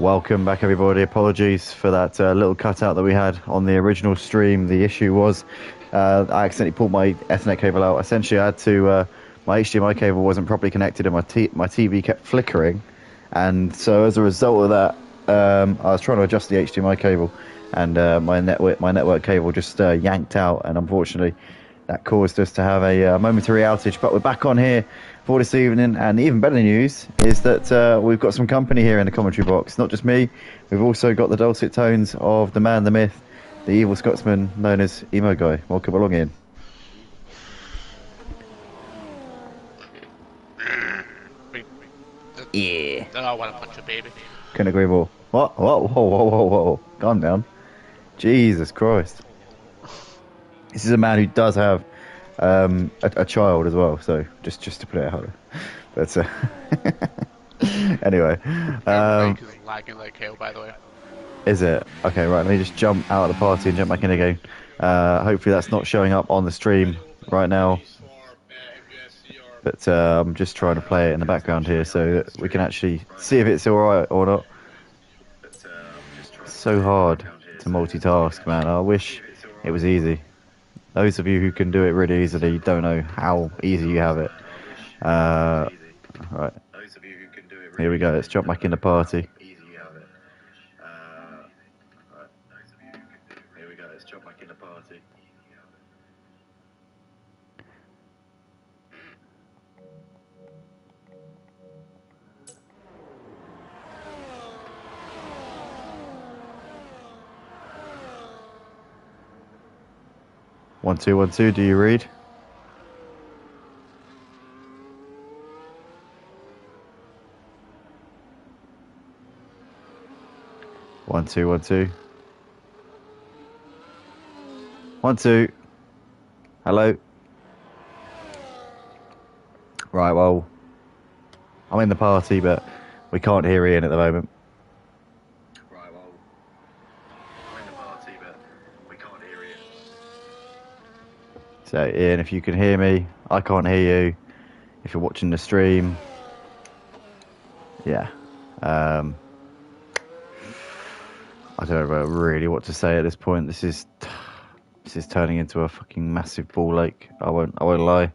Welcome back, everybody. Apologies for that little cutout that we had on the original stream. The issue was I accidentally pulled my Ethernet cable out. Essentially, I had to my HDMI cable wasn't properly connected, and my TV kept flickering. And so, as a result of that, I was trying to adjust the HDMI cable, and my network cable just yanked out, and unfortunately, that caused us to have a momentary outage. But we're back on here for this evening, and the even better news is that we've got some company here in the commentary box. Not just me, we've also got the dulcet tones of the man, the myth, the evil Scotsman known as Emo Guy. Welcome along, Ian. Yeah. I want to punch a baby. Couldn't agree more. What? Whoa, whoa, whoa, whoa, whoa. Calm down. Jesus Christ. This is a man who does have a child as well, so just to put it out there. But anyway, Mic is lagging like hell, by the way. is it? Okay, right, let me just jump out of the party and jump back in again. Hopefully that's not showing up on the stream right now. But I'm just trying to play it in the background here so that we can actually see if it's alright or not. It's so hard to multitask, man. I wish it was easy. Those of you who can do it really easily don't know how easy you have it. Right. Here we go. Let's jump back in the party. One, two, 1, 2. Do you read? One, two, 1, 2. 1, 2. Hello. Right. Well, I'm in the party, but we can't hear Ian at the moment. So, Ian, if you can hear me, I can't hear you. If you're watching the stream, yeah. I don't know really what to say at this point. This is turning into a fucking massive ball ache. I won't lie.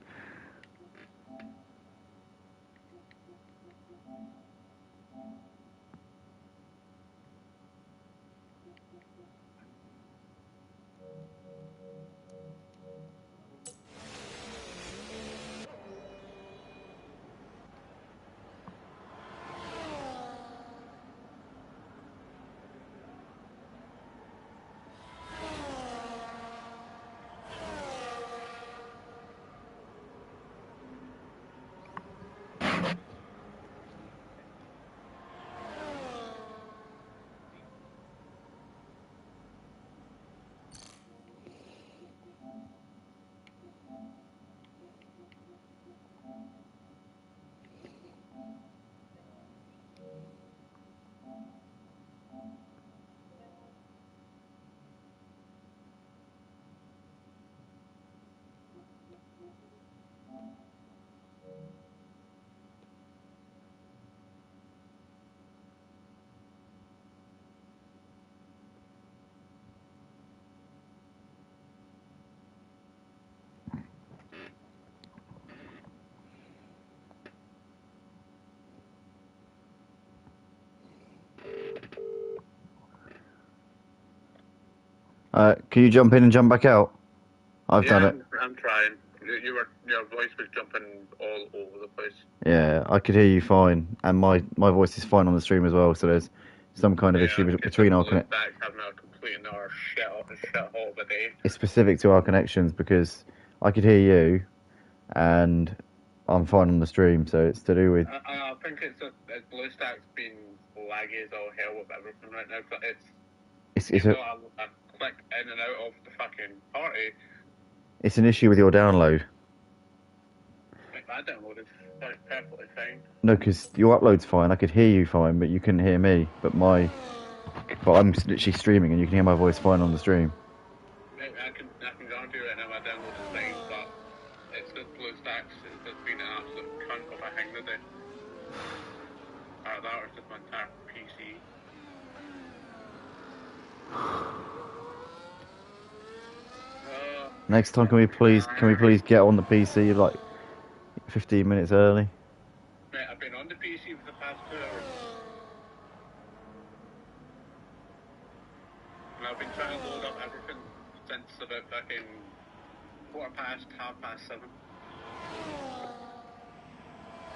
Can you jump in and jump back out? I've done it. I'm trying. Your voice was jumping all over the place. Yeah, I could hear you fine, and my voice is fine on the stream as well. So there's some kind of issue between our having a complete another shit hole of a day. It's specific to our connections because I could hear you, and I'm fine on the stream. So it's to do with. I think it's BlueStack's been laggy as all hell with everything right now. But it's a click in and out of the fucking party. It's an issue with your download. I downloaded perfectly fine. No, because your upload's fine. I could hear you fine, but you couldn't hear me. But I'm literally streaming, and you can hear my voice fine on the stream. I can guarantee right now I downloaded fine, but it's the BlueStacks that's been an absolute cunt of a hang today. That was just my entire PC. Next time, can we please get on the PC like 15 minutes early? Mate, I've been on the PC for the past 2 hours. And I've been trying to load up everything since about fucking 7:15.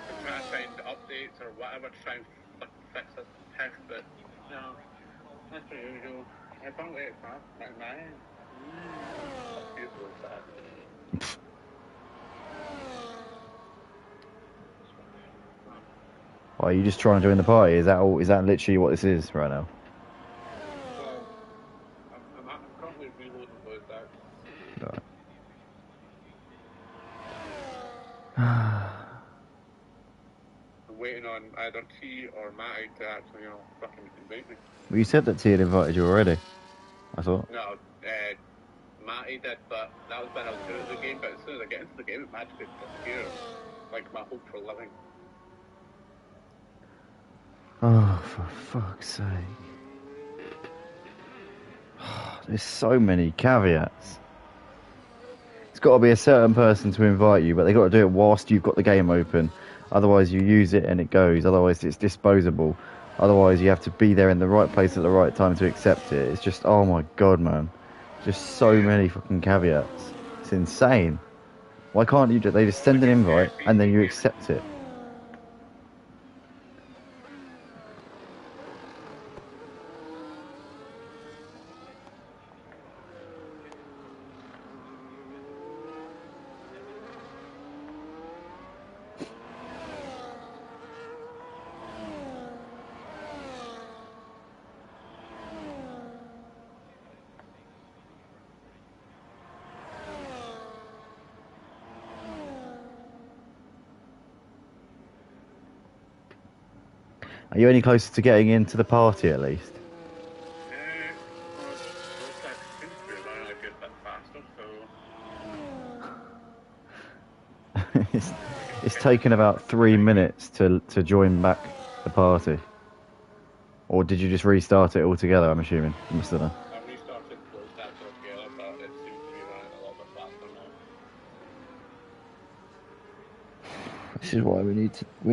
I'm trying to find updates or whatever to try and fucking fix this test, but no, that's per usual. Apparently it's not like mine. Fuck you for that. Are you just trying to join the party? Is that all? Is that literally what this is right now? Well, I'm currently reloading those out. Right. I'm waiting on either T or Matty to actually, fucking invite me. Well, you said that T had invited you already. I thought. No, Matty did, but that was when I was good at the game. But as soon as I get into the game, it magically disappears. Like my hope for living. Oh, for fuck's sake. There's so many caveats. It's got to be a certain person to invite you, but they got to do it whilst you've got the game open. Otherwise, you use it and it goes. Otherwise, it's disposable. Otherwise, you have to be there in the right place at the right time to accept it. It's just, oh my god, man. Just so many fucking caveats. It's insane. Why can't you they just send an invite and then you accept it? Are you any closer to getting into the party at least? Well, those guys seems to be running a good bit faster, so... it's taken about 3 minutes to join back the party. Or did you just restart it altogether, I'm assuming? You must have done. I restarted close that altogether, but it seems to be running a little bit faster now. This is why we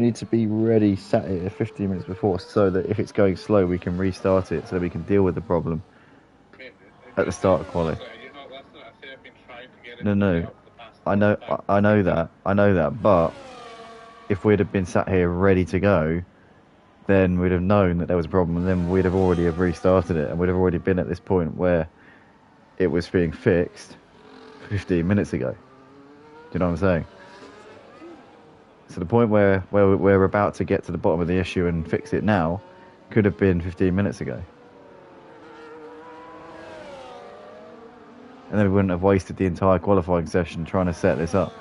need to be ready, sat here 15 minutes before, so that if it's going slow, we can restart it, so that we can deal with the problem at the start of quality. You're not listening. I say I've been trying to get it No. set up for the past I know that. But if we'd have been sat here ready to go, then we'd have known that there was a problem, and then we'd have already have restarted it, and we'd have already been at this point where it was being fixed 15 minutes ago. Do you know what I'm saying? So the point where we're about to get to the bottom of the issue and fix it now could have been 15 minutes ago. And then we wouldn't have wasted the entire qualifying session trying to set this up.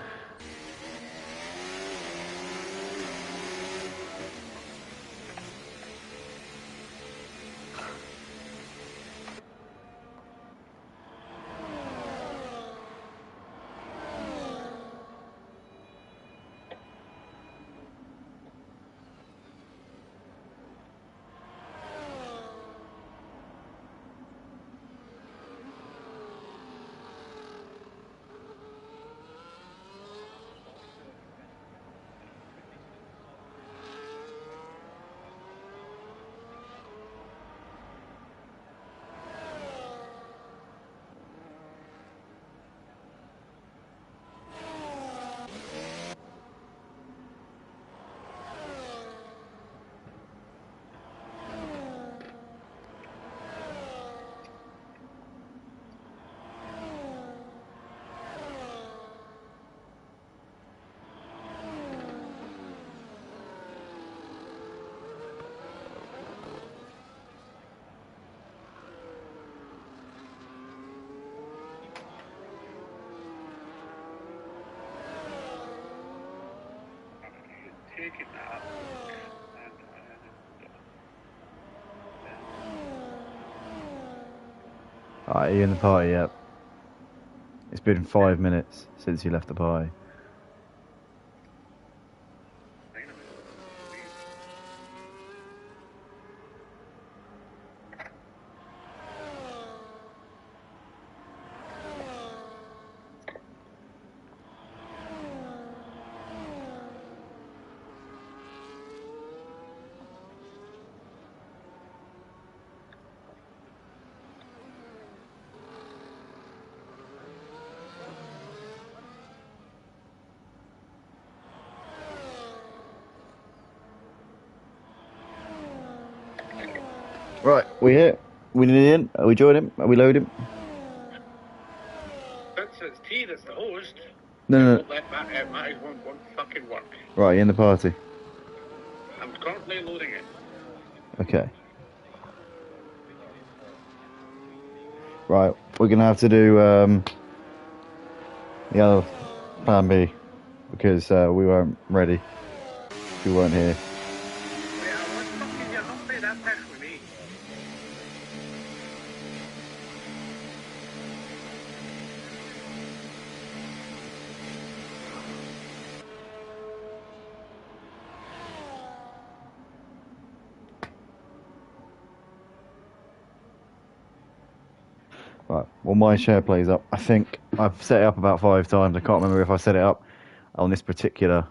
Taking that. Alright, are you in the party yet? It's been 5 minutes since you left the party. Right, we here. We need in. Are we joining him? Are we loading him? It's T that's the host. No, no, no. Matty's won't fucking work. Right, in the party. I'm currently loading it. Okay. Right, we're gonna have to do the other plan B because we weren't ready. We weren't here. Yeah, what's fucking your update? That text with me. Right, well my share plays up. I think I've set it up about 5 times. I can't remember if I set it up on this particular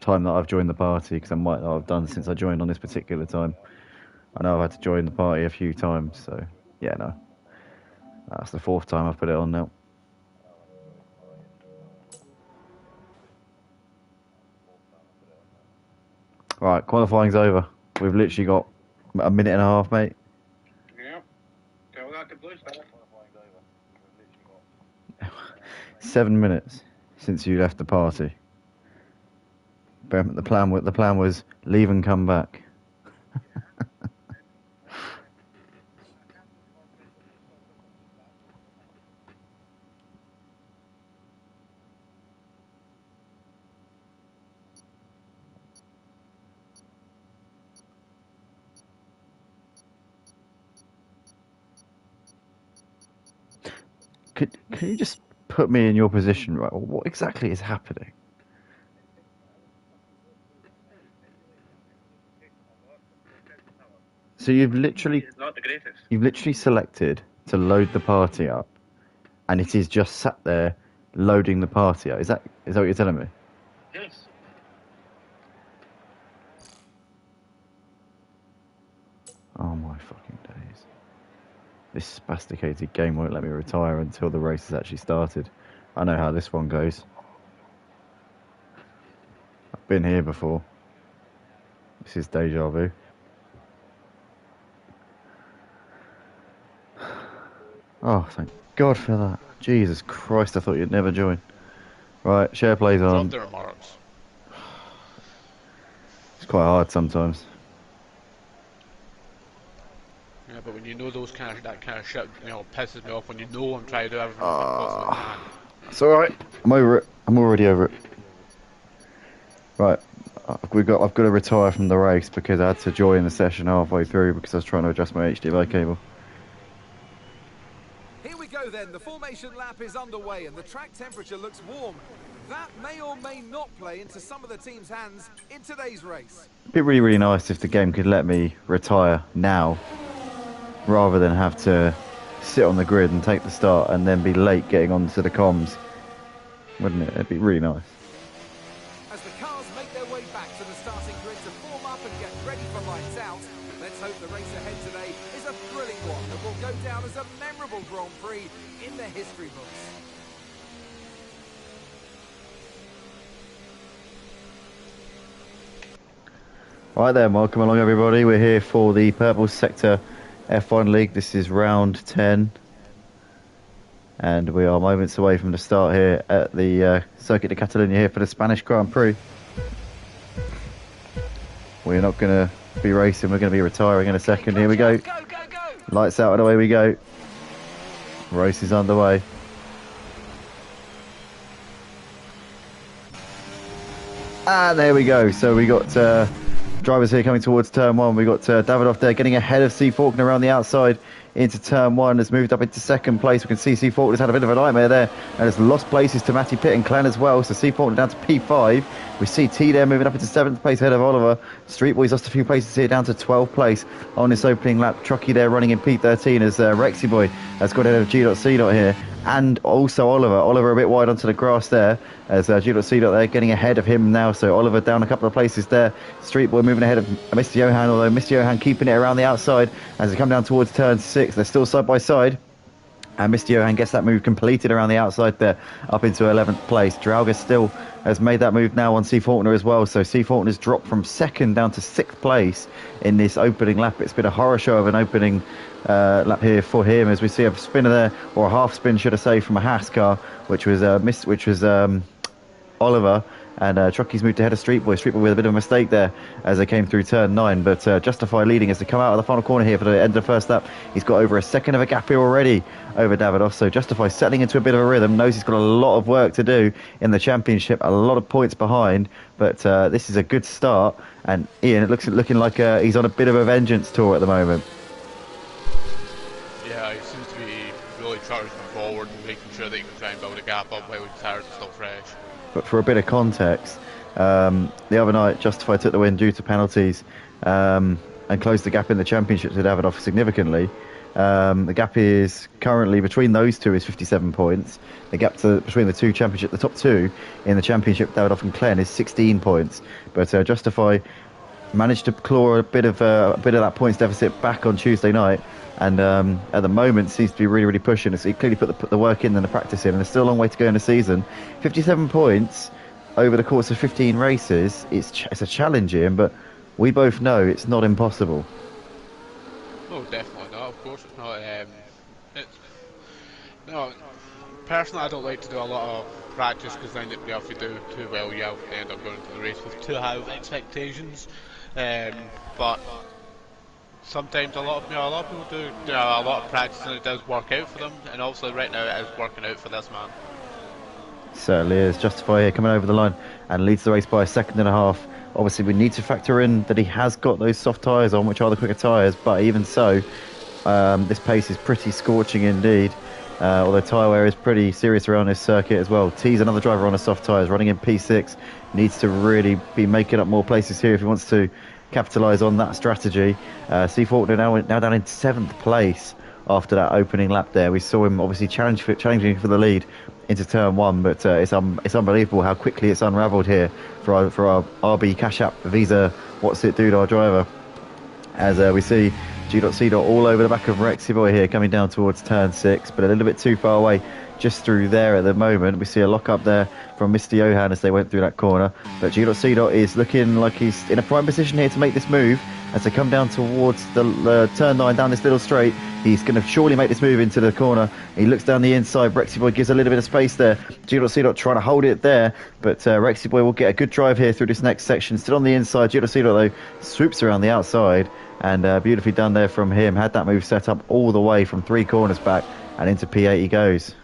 time that I've joined the party because I might not have done since I joined on this particular time. I know I've had to join the party a few times, so yeah, no. That's the 4th time I've put it on now. Right, qualifying's over. We've literally got a minute and a half, mate. Yeah. Tell that to Blue Star. 7 minutes since you left the party. But the plan was leave and come back. Can you just put me in your position, right? What exactly is happening? So you've literally Not the greatest. selected to load the party up, and it is just sat there loading the party up. Is that what you're telling me? Yes. Oh my fucking days! This spasticated game won't let me retire until the race has actually started. I know how this one goes. I've been here before. This is deja vu. Oh, thank God for that. Jesus Christ, I thought you'd never join. Right, share plays on. Drop the remarks. It's quite hard sometimes. Yeah, but when you know that kind of shit, pisses me off. When you know I'm trying to do everything as possibly can. It's alright. I'm over it. I'm already over it. Right. I've got to retire from the race because I had to join the session halfway through because I was trying to adjust my HDMI cable. Here we go then, the formation lap is underway and the track temperature looks warm. That may or may not play into some of the team's hands in today's race. It'd be really, really nice if the game could let me retire now rather than have to sit on the grid and take the start and then be late getting onto the comms. Wouldn't it? It'd be really nice. As the cars make their way back to the starting grid to form up and get ready for lights out, let's hope the race ahead today is a thrilling one that will go down as a memorable Grand Prix in the history books. Right then, welcome along everybody. We're here for the Purple Sector F1 League. This is round 10. And we are moments away from the start here at the Circuit de Catalunya here for the Spanish Grand Prix. We're not going to be racing, we're going to be retiring in a second. Here we go. Lights out and away we go. Race is underway. And there we go. So we got drivers here coming towards turn 1. We got Davidoff there getting ahead of C. Faulkner around the outside into turn 1, has moved up into second place. We can see C. Faulkner's had a bit of a nightmare there and has lost places to Matty Pitt and Clan as well. So C. Faulkner down to P5. We see T there moving up into 7th place ahead of Oliver. Street Boys lost a few places here down to 12th place on this opening lap. Truckee there running in P13 as Rexy Boy has got ahead of G.C. here. And also Oliver a bit wide onto the grass there as G.C. there getting ahead of him now. So Oliver down a couple of places there. Street Boy moving ahead of Mr. Johan, although Mr. Johan keeping it around the outside as they come down towards turn 6. They're still side by side. And Mr. Johan gets that move completed around the outside there, up into 11th place. Drauga still has made that move now on C. Faulkner as well. So C. Faulkner's dropped from 2nd down to 6th place in this opening lap. It's been a horror show of an opening lap here for him, as we see a spinner there, or a half spin, should I say, from a Haas car, which was Oliver. And Trucky's moved ahead of Street Boy. Street Boy with a bit of a mistake there as they came through turn 9. But Justify leading as they come out of the final corner here for the end of the first lap. He's got over a second of a gap here already over Davidoff. So Justify settling into a bit of a rhythm. Knows he's got a lot of work to do in the championship. A lot of points behind. But this is a good start. And Ian, it looking like he's on a bit of a vengeance tour at the moment. Yeah, he seems to be really charging forward and making sure that he can try and build a gap up while his tires are still fresh. But for a bit of context, the other night, Justify took the win due to penalties and closed the gap in the championship to Davidoff significantly. The gap is currently between those two is 57 points. The gap between the two championship, the top two in the championship, Davidoff and Klen, is 16 points. But Justify managed to claw a bit of that points deficit back on Tuesday night. And at the moment seems to be really pushing. So he clearly put the work in and the practice in, and there's still a long way to go in the season. 57 points over the course of 15 races. It's a challenge, Ian, but we both know it's not impossible. Oh, definitely not. Of course it's not. No, personally, I don't like to do a lot of practice, because then if you do too well, you end up going into the race with too high expectations. But sometimes a lot of people do a lot of practice, and it does work out for them. And obviously, right now, it is working out for this man. Certainly is. Justify here coming over the line and leads the race by a second and a half. Obviously, we need to factor in that he has got those soft tyres on, which are the quicker tyres. But even so, this pace is pretty scorching indeed. Although tyre wear is pretty serious around this circuit as well. T's another driver on the soft tyres, running in P6. Needs to really be making up more places here if he wants to capitalise on that strategy. C. Faulkner now down in 7th place after that opening lap there. We saw him obviously challenging for the lead into turn 1, but it's unbelievable how quickly it's unravelled here for our RB Cash App Visa What's It Dude, our driver. As we see G.C. all over the back of Rexy Boy here, coming down towards turn 6, but a little bit too far away just through there at the moment. We see a lock up there from Mr. Johan as they went through that corner, but G.C. is looking like he's in a prime position here to make this move as they come down towards the turn 9 down this little straight. He's going to surely make this move into the corner. He looks down the inside. Rexy Boy gives a little bit of space there. G.C. trying to hold it there, but Rexy Boy will get a good drive here through this next section. Still on the inside. G.C. though swoops around the outside, and beautifully done there from him. Had that move set up all the way from 3 corners back, and into P8 he goes.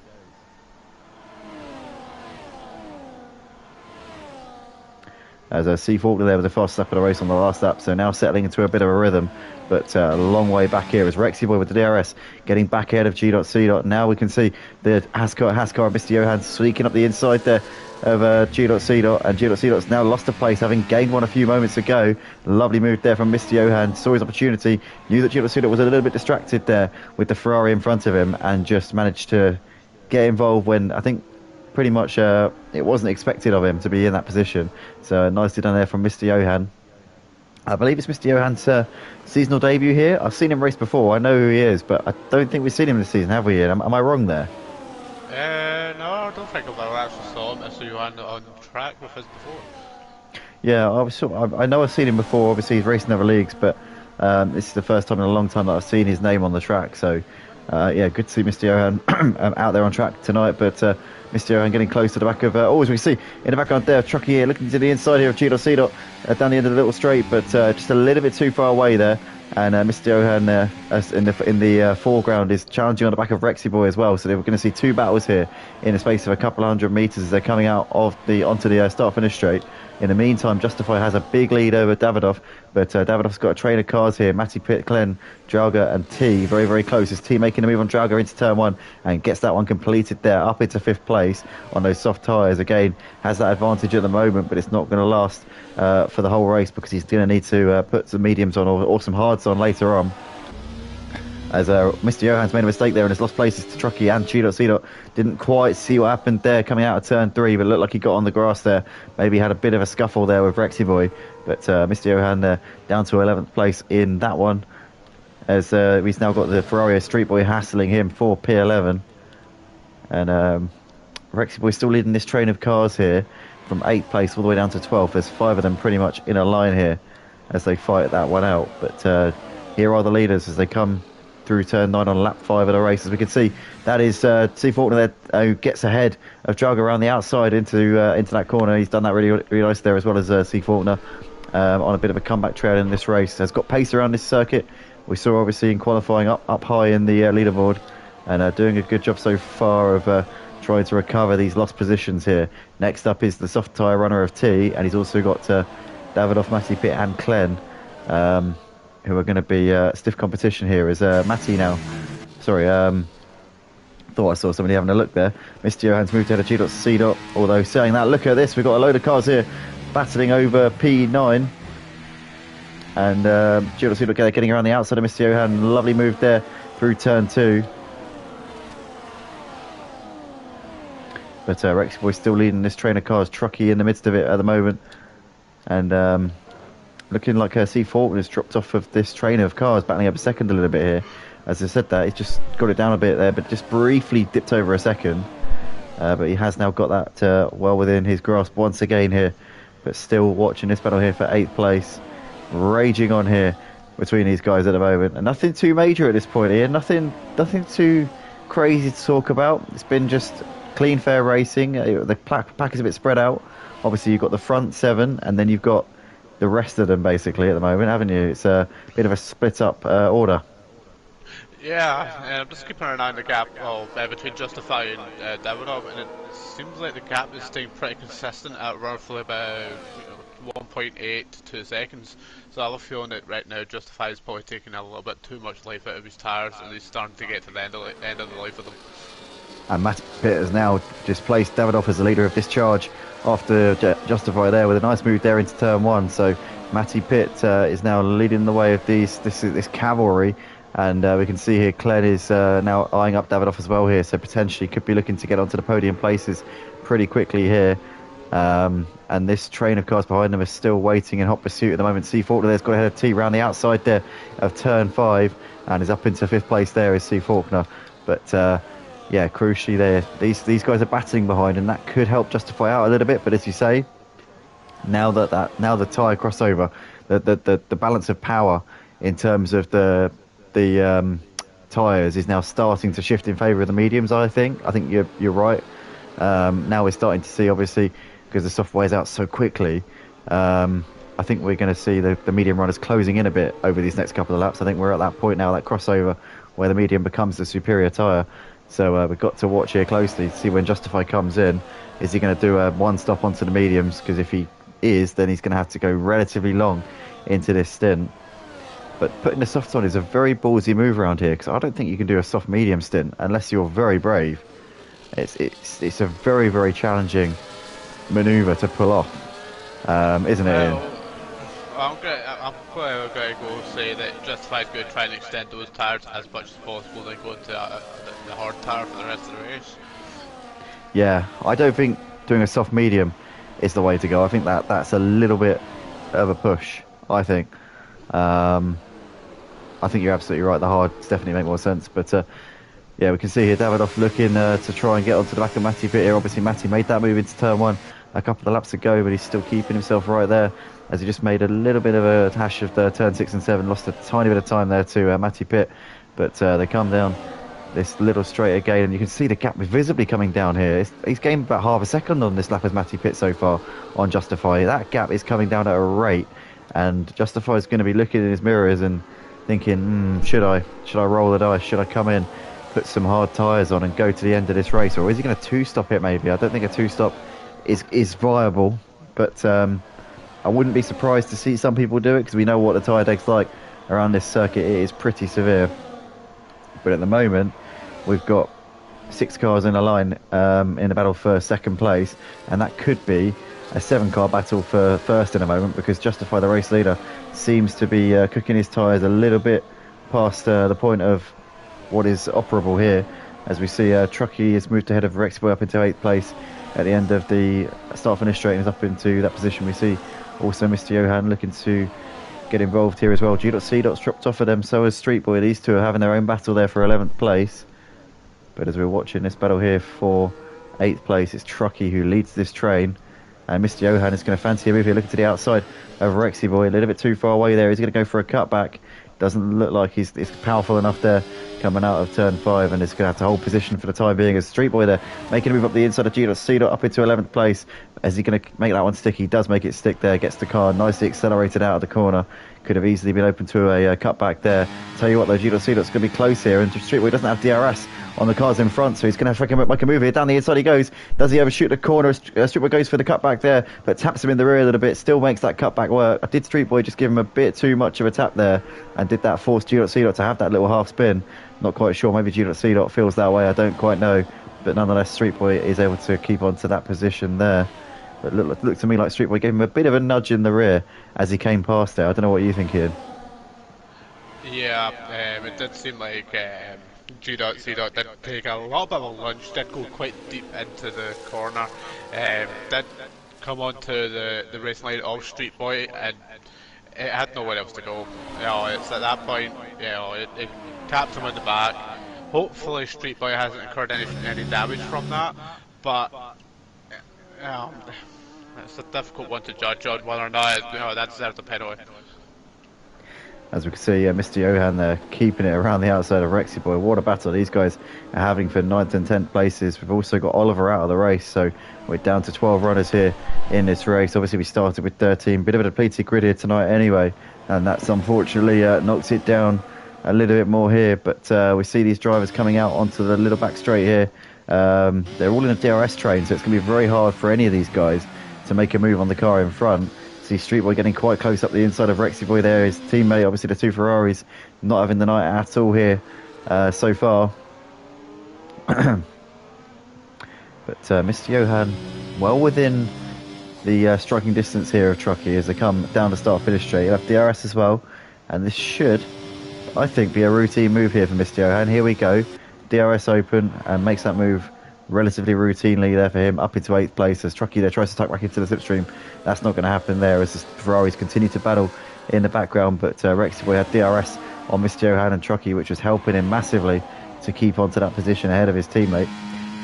As C. Faulkner there was the fastest lap of the race on the last lap, so now settling into a bit of a rhythm, but a long way back here as Rexy Boy with the DRS getting back ahead of G.C. Now we can see the Haskar and Mr. Johan sneaking up the inside there of G.C. and G.C.'s now lost a place, having gained one a few moments ago. Lovely move there from Mr. Johan, saw his opportunity, knew that G.C. was a little bit distracted there with the Ferrari in front of him, and just managed to get involved when I think pretty much it wasn't expected of him to be in that position. So nicely done there from Mr. Johan. I believe it's Mr. Johan's seasonal debut here. I've seen him race before, I know who he is, but I don't think we've seen him this season, have we, Ian? Am I wrong there? No, I don't think I've ever actually saw Mr. Johan on track with us before. Yeah, I know I've seen him before. Obviously he's raced in other leagues, but this is the first time in a long time that I've seen his name on the track. So yeah, good to see Mr. Johan out there on track tonight. But Mr. Johan getting close to the back of, as we see in the background there, Trucky here looking to the inside here of G.C. down the end of the little straight, but just a little bit too far away there. And Mr. Johan in the foreground is challenging on the back of Rexy Boy as well. So we're going to see 2 battles here in the space of a couple hundred metres as they're coming out of onto the start-finish straight. In the meantime, Justify has a big lead over Davidoff, but Davidoff's got a train of cars here. Matty Pitt, Glenn, Drauga and T very close. His T making a move on Drauga into turn 1 and gets that one completed there, up into 5th place on those soft tyres. Again, has that advantage at the moment, but it's not going to last for the whole race, because he's going to need to put some mediums on or some hards on later on. As Mr. Johan's made a mistake there and has lost places to Trucky and G.C. Didn't quite see what happened there coming out of turn 3, but looked like he got on the grass there. Maybe had a bit of a scuffle there with Rexy Boy, but Mr. Johan there down to 11th place in that one. as we've now got the Ferrari Street Boy hassling him for P11. And Rexy Boy still leading this train of cars here from 8th place all the way down to 12th. There's 5 of them pretty much in a line here as they fight that one out. But here are the leaders as they come through turn 9 on lap 5 of the race. As we can see, that is C. Faulkner there, who gets ahead of Jug around the outside into that corner. He's done that really nice there, as well as C. Faulkner on a bit of a comeback trail in this race. Has got pace around this circuit. We saw obviously in qualifying up high in the leaderboard, and doing a good job so far of trying to recover these lost positions here. Next up is the soft tyre runner of T, and he's also got Davidoff, Matty Pitt and Clen, who are going to be stiff competition here. As Matty now, sorry, thought I saw somebody having a look there. Mr. Johans moved ahead of G.C. Although saying that, look at this, we've got a load of cars here battling over P9. And G.C. getting around the outside of Mr. Johan. Lovely move there through turn 2. But Rexy Boy still leading this train of cars. Trucky in the midst of it at the moment. And looking like C. Faulkner has dropped off of this train of cars, battling up a second a little bit here. As I said that, he's just got it down a bit there, but just briefly dipped over a second. But he has now got that well within his grasp once again here. But still watching this battle here for 8th place. Raging on here between these guys at the moment. And nothing too major at this point here. Nothing too crazy to talk about. It's been just clean, fair racing. The pack is a bit spread out. Obviously, you've got the front 7, and then you've got the rest of them basically at the moment, haven't you? It's a bit of a split up order. Yeah, and I'm just keeping an eye on the gap between Justify and Davidoff, and it seems like the gap is staying pretty consistent at roughly about 1.8 to 2 seconds. So I have a feeling that right now Justify is probably taking a little bit too much life out of his tyres, and he's starting to get to the end of the life of them. And Matty Pitt has now just placed Davidoff as the leader of this charge after Justify there with a nice move there into turn 1. So Matty Pitt is now leading the way of this cavalry, and we can see here Clen is now eyeing up Davidoff as well here, so potentially could be looking to get onto the podium places pretty quickly here. And this train of cars behind them is still waiting in hot pursuit at the moment. C. Faulkner there's got ahead of T round the outside there of turn 5, and is up into 5th place there is C. Faulkner. But yeah, crucially there, these guys are battling behind, and that could help Justify out a little bit. But as you say, now the tyre crossover, the balance of power in terms of the tyres is now starting to shift in favour of the mediums. I think you're right. Now we're starting to see, obviously, because the soft wears out so quickly. I think we're going to see the medium runners closing in a bit over these next couple of laps. I think we're at that point now, that crossover where the medium becomes the superior tyre. So we've got to watch here closely to see when Justify comes in. Is he going to do a one stop onto the mediums? Because if he is, then he's going to have to go relatively long into this stint. But putting the softs on is a very ballsy move around here, because I don't think you can do a soft medium stint unless you're very brave. It's a very, very challenging manoeuvre to pull off, isn't it, Ian? I'm going to go say that Justify's going to try and extend those tyres as much as possible, then go into the hard tyre for the rest of the race. Yeah, I don't think doing a soft medium is the way to go. I think that's a little bit of a push, I think. I think you're absolutely right. The hards definitely make more sense. But yeah, we can see here Davidoff looking to try and get onto the back of Matty Pitt here. Obviously, Matty made that move into turn 1 a couple of laps ago, but he's still keeping himself right there, as he just made a little bit of a hash of the turn 6 and 7, lost a tiny bit of time there to Matty Pitt. But they come down this little straight again, and you can see the gap visibly coming down here. He's gained about half a second on this lap as Matty Pitt so far on Justify. That gap is coming down at a rate, and Justify is going to be looking in his mirrors and thinking, should I roll the dice? Should I come in, put some hard tyres on and go to the end of this race? Or is he going to two-stop it maybe? I don't think a two-stop is viable, but I wouldn't be surprised to see some people do it, because we know what the tyre deck's like around this circuit. It is pretty severe. But at the moment, we've got 6 cars in a line in the battle for 2nd place, and that could be a 7-car battle for 1st in a moment, because Justify, the race leader, seems to be cooking his tyres a little bit past the point of what is operable here. As we see, Trucky has moved ahead of Rexy Boy up into 8th place at the end of the start-finish straight, and is up into that position. We see also Mr. Johan looking to get involved here as well. G.C.'s dropped off of them, so is Street Boy. These two are having their own battle there for 11th place. But as we're watching this battle here for 8th place, it's Trucky who leads this train. And Mr. Johan is going to fancy a move here, looking to the outside of Rexy Boy. A little bit too far away there. He's going to go for a cutback. Doesn't look like he's powerful enough there coming out of turn 5, and is going to have to hold position for the time being as Street Boy there making a move up the inside of G.C. up into 11th place. Is he going to make that one stick? He does make it stick there, gets the car nicely accelerated out of the corner. Could have easily been open to a cutback there. Tell you what though, G.C. going to be close here, and Street Boy doesn't have DRS on the cars in front, so he's going to have to make a move here. Down the inside he goes. Does he overshoot the corner? Street Boy goes for the cutback there, but taps him in the rear a little bit. Still makes that cutback work. Did Street Boy just give him a bit too much of a tap there, and did that force G.C. to have that little half spin? Not quite sure. Maybe G.C. feels that way. I don't quite know. But nonetheless, Street Boy is able to keep on to that position there. But look to me like Street Boy gave him a bit of a nudge in the rear as he came past there. I don't know what you think, Ian. Yeah, it did seem like G.C. did take a little bit of a lunge, did go quite deep into the corner, did come onto the racing line of Street Boy, and it had nowhere else to go. It's at that point, it tapped him in the back. Hopefully Street Boy hasn't incurred any damage from that, but it's a difficult one to judge on whether or not that deserves a penalty. As we can see, Mr. Johan there keeping it around the outside of Rexy Boy. What a battle these guys are having for 9th and 10th places. We've also got Oliver out of the race, so we're down to 12 runners here in this race. Obviously we started with 13, bit of a depleted grid here tonight anyway, and that's unfortunately knocks it down a little bit more here. But we see these drivers coming out onto the little back straight here. They're all in a DRS train, so it's going to be very hard for any of these guys to make a move on the car in front. See Street Boy getting quite close up the inside of Rexy Boy there. His teammate, obviously the two Ferraris, not having the night at all here so far. But Mr. Johan, well within the striking distance here of Trucky as they come down the start-finish straight. He'll have DRS as well, and this should, I think, be a routine move here for Mr. Johan. Here we go. DRS open and makes that move relatively routinely there for him up into 8th place as Trucky there tries to tuck back into the slipstream. That's not going to happen there as the Ferraris continue to battle in the background, but Rexy Boy had DRS on Mr. Johan and Trucky, which was helping him massively to keep onto that position ahead of his teammate.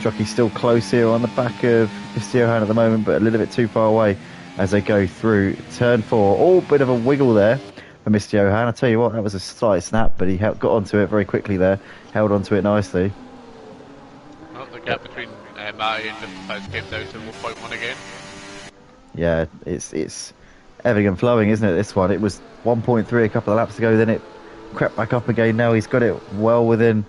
Trucky's still close here on the back of Mr. Johan at the moment, but a little bit too far away as they go through turn 4. Oh, bit of a wiggle there for Mr. Johan. I tell you what, that was a slight snap, but he got onto it very quickly there, held onto it nicely. The gap between Matty and Justifies came down to 1.1 again. Yeah, it's ebbing and flowing, isn't it, this one? It was 1.3 a couple of laps ago, then it crept back up again. Now he's got it well within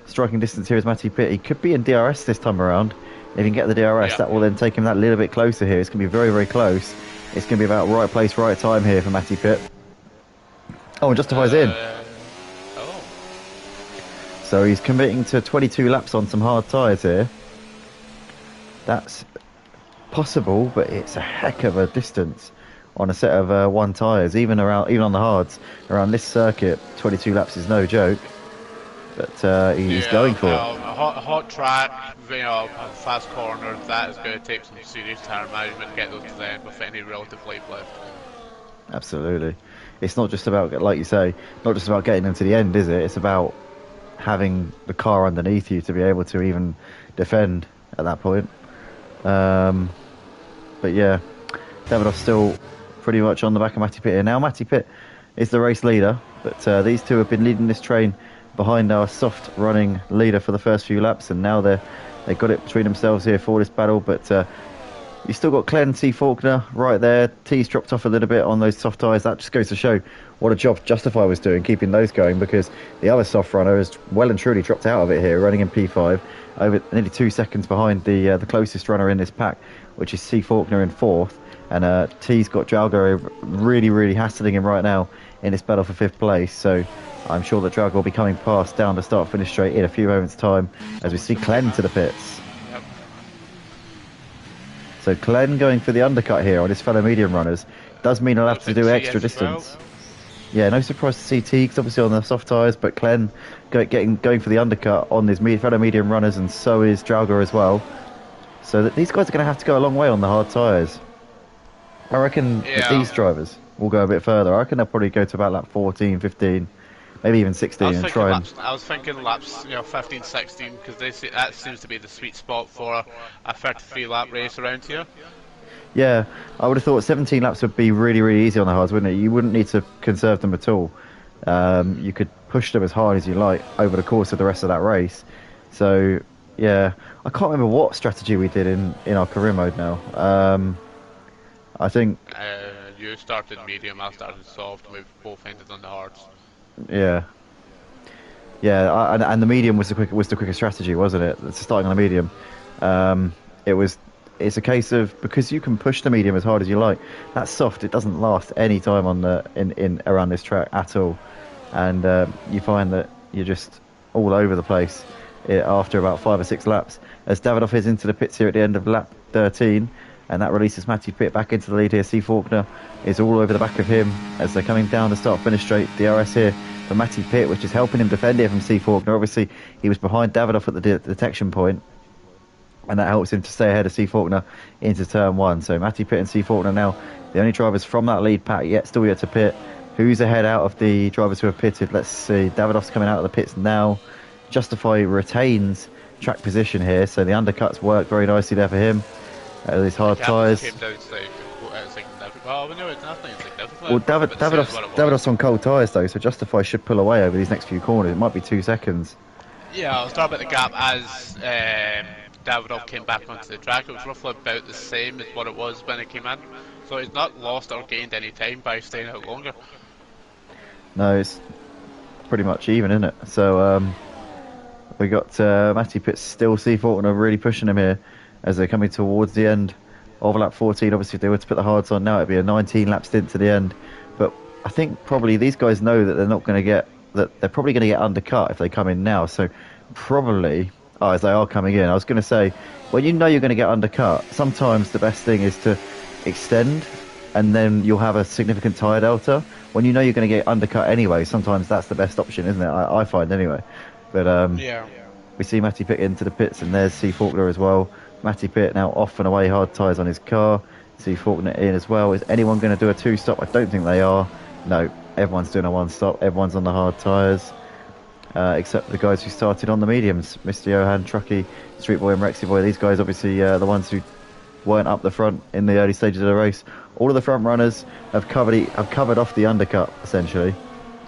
striking distance here as Matty Pitt. He could be in DRS this time around. If he can get the DRS, that will then take him that little bit closer here. It's going to be very, very close. It's going to be about right place, right time here for Matty Pitt. Oh, and Justifies in. So he's committing to 22 laps on some hard tyres here. That's possible, but it's a heck of a distance on a set of one tyres, even on the hards. Around this circuit, 22 laps is no joke. But he's going for it. A hot track, fast corner, that is going to take some serious tyre management to get those to the end with any relative life left. Absolutely. It's not just about, like you say, not just about getting them to the end, is it? It's about having the car underneath you to be able to even defend at that point. But yeah, Davidoff's still pretty much on the back of Matty Pitt here. Now Matty Pitt is the race leader, but these two have been leading this train behind our soft running leader for the first few laps, and now they've got it between themselves here for this battle. But you've still got Glenn T. Faulkner right there. T's dropped off a little bit on those soft tyres. That just goes to show what a job Justify was doing, keeping those going, because the other soft runner has well and truly dropped out of it here, running in P5, over nearly 2 seconds behind the closest runner in this pack, which is C. Faulkner in 4th. And T's got Draugo really, really hassling him right now in this battle for 5th place. So I'm sure that Draugo will be coming past down the start-finish straight in a few moments' time as we see Glenn to the pits. Yep. So Glenn going for the undercut here on his fellow medium runners. Does mean he'll have to do extra distance. Well. Yeah, no surprise to see Teagues obviously on the soft tyres, but Glenn going for the undercut on his fellow medium runners, and so is Draugo as well. So that these guys are going to have to go a long way on the hard tyres. I reckon with these drivers. will go a bit further. I reckon they'll probably go to about like 14, 15, maybe even 16 and try and... I was thinking laps, 15, 16, because that seems to be the sweet spot for a 33 lap race around here. Yeah, I would have thought 17 laps would be really, really easy on the hards, wouldn't it? You wouldn't need to conserve them at all. You could push them as hard as you like over the course of the rest of that race. So, yeah, I can't remember what strategy we did in our career mode now. I think... You started medium, I started soft, we both ended on the hards. Yeah. Yeah, and the medium was the quicker strategy, wasn't it? Starting on the medium. It's a case of, because you can push the medium as hard as you like, that soft, it doesn't last any time on in around this track at all, and you find that you're just all over the place after about 5 or 6 laps. As Davidoff is into the pits here at the end of lap 13, and that releases Matty Pitt back into the lead here. C. Faulkner is all over the back of him as they're coming down the start-finish straight. DRS here for Matty Pitt, which is helping him defend here from C. Faulkner. Obviously, he was behind Davidoff at the detection point, and that helps him to stay ahead of C. Faulkner into turn 1. So Matty Pitt and C. Faulkner now the only drivers from that lead pack still yet to pit. Who's ahead out of the drivers who have pitted? Let's see. Davidoff's coming out of the pits now. Justify retains track position here, so the undercuts work very nicely there for him. These hard tyres. Well, Davidoff's on cold tyres though, so Justify should pull away over these next few corners. It might be 2 seconds. Yeah, I'll start about the gap as Davidoff came back onto the track. It was roughly about the same as what it was when it came in, so he's not lost or gained any time by staying out longer. No, it's pretty much even, isn't it? So we got Matty Pitt still, C. Faulkner really pushing him here as they're coming towards the end of lap 14. Obviously, if they were to put the hards on now, it'd be a 19 lap stint to the end. But I think probably these guys know that they're not going to get, that they're probably going to get undercut if they come in now. So probably, as they are coming in, I was going to say, when you know you're going to get undercut, sometimes the best thing is to extend, and then you'll have a significant tyre delta. When you know you're going to get undercut anyway, sometimes that's the best option, isn't it? I find anyway. But yeah. We see Matty Pitt into the pits, and there's C. Faulkner as well. Matty Pitt now off and away, hard tyres on his car. C. Faulkner in as well. Is anyone going to do a 2-stop? I don't think they are. No, everyone's doing a 1-stop. Everyone's on the hard tyres, except the guys who started on the mediums. Mr. Johan, Truckee, Street Boy and Rexy Boy. These guys obviously the ones who weren't up the front in the early stages of the race. All of the front runners have covered off the undercut, essentially.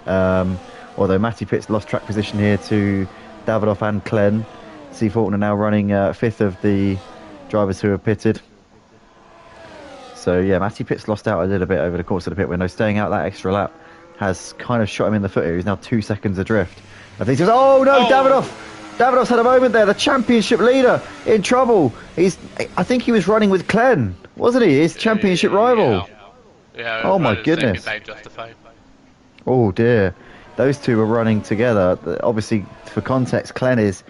Although Matty Pitt's lost track position here to Davidoff and Klen. C. Faulkner now running 5th of the drivers who have pitted. So yeah, Matty Pitt's lost out a little bit over the course of the pit window. Staying out that extra lap has kind of shot him in the foot here. He's now 2 seconds adrift. I think he's, oh no, Davidoff! Davidoff's had a moment there. The championship leader in trouble. I think he was running with Klen, wasn't he? His championship rival. Yeah. Oh my goodness. Oh dear. Those two were running together. Obviously, for context, Klen is